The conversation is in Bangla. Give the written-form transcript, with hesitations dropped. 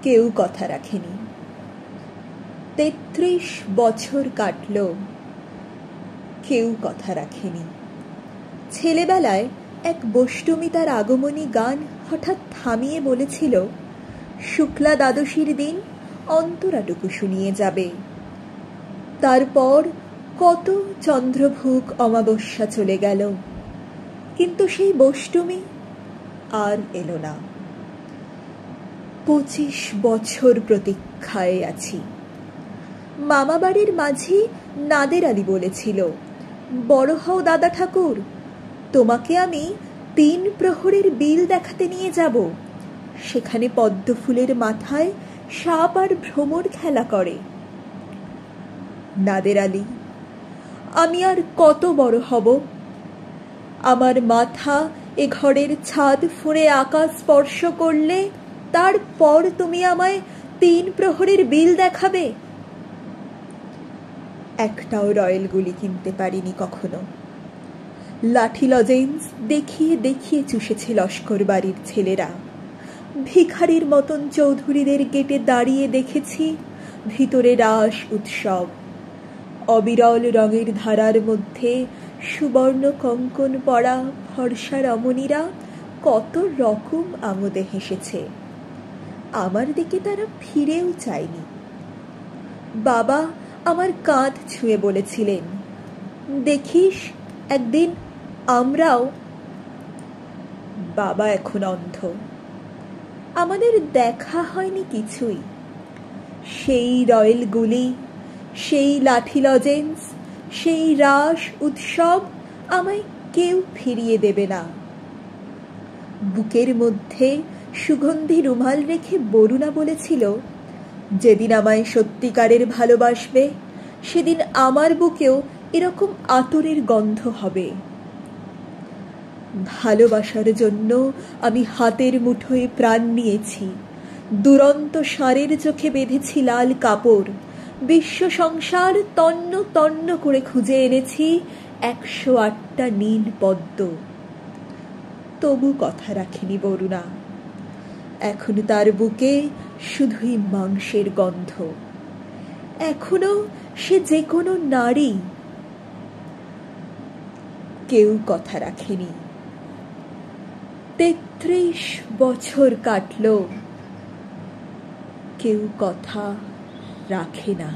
কেউ কথা রাখেনি। ৩৩ বছর কাটল, কেউ কথা রাখেনি। ছেলেবেলায় এক বষ্টমী তার আগমনী গান হঠাৎ থামিয়ে বলেছিল, শুক্লা দ্বাদশীর দিন অন্তরাটুকু শুনিয়ে যাবে। তারপর কত চন্দ্রভুক অমাবস্যা চলে গেল, কিন্তু সেই বষ্টমী আর এলো না। ২৫ বছর প্রতীক্ষায় আছি। মামাবাড়ির মাঝি নাদের আলী বলেছিল, বড় হও দাদা ঠাকুর, তোমাকে আমি ৩ প্রহরের বিল দেখাতে নিয়ে যাব। সেখানে পদ্ম ফুলের মাথায় সাপ আর ভ্রমর খেলা করে। নাদের আলী, আমি আর কত বড় হব? আমার মাথা এ ঘরের ছাদ ফুঁড়ে আকাশ স্পর্শ করলে তারপর তুমি আমায় ৩ প্রহরের বিল দেখাবে? একটাও রয়েল গুলি কিনতে পারিনি কখনো। লাঠি লজেন্স দেখিয়ে দেখিয়ে চুষেছে লস্কর বাড়ির ছেলেরা। ভিখারির মতন চৌধুরীদের গেটে দাঁড়িয়ে দেখেছি ভিতরে রাস উৎসব। অবিরল রঙের ধারার মধ্যে সুবর্ণ কঙ্কন পরা ফর্সা রমণীরা কত রকম আমোদে হেসেছে। আমার দিকে তারা ফিরেও চায়নি। বাবা আমার কাঁধ ছুঁয়ে বলেছিলেন, দেখিস একদিন আমরাও। বাবা এখন অন্ধ। আমাদের দেখা হয়নি কিছুই। সেই রয়েল গুলি, সেই লাঠি লজেন্স, সেই রাস উৎসব আমায় কেউ ফিরিয়ে দেবে না। বুকের মধ্যে সুগন্ধি রুমাল রেখে বরুণা বলেছিল, যেদিন আমায় সত্যিকারের ভালোবাসবে সেদিন আমার বুকেও এরকম আতরের গন্ধ হবে। ভালোবাসার জন্য আমি হাতের মুঠোয় প্রাণ নিয়েছি। দুরন্ত ষাঁড়ের চোখে বেঁধেছি লাল কাপড়। বিশ্ব সংসার তন্ন তন্ন করে খুঁজে এনেছি ১০৮টা নীল পদ্ম। তবু কথা রাখেনি বরুণা। এখন তার বুকে শুধুই মাংসের গন্ধ। এখনো সে যে কোনো নারী। কেউ কথা রাখেনি। ৩৩ বছর কাটল, কেউ কথা রাখে না।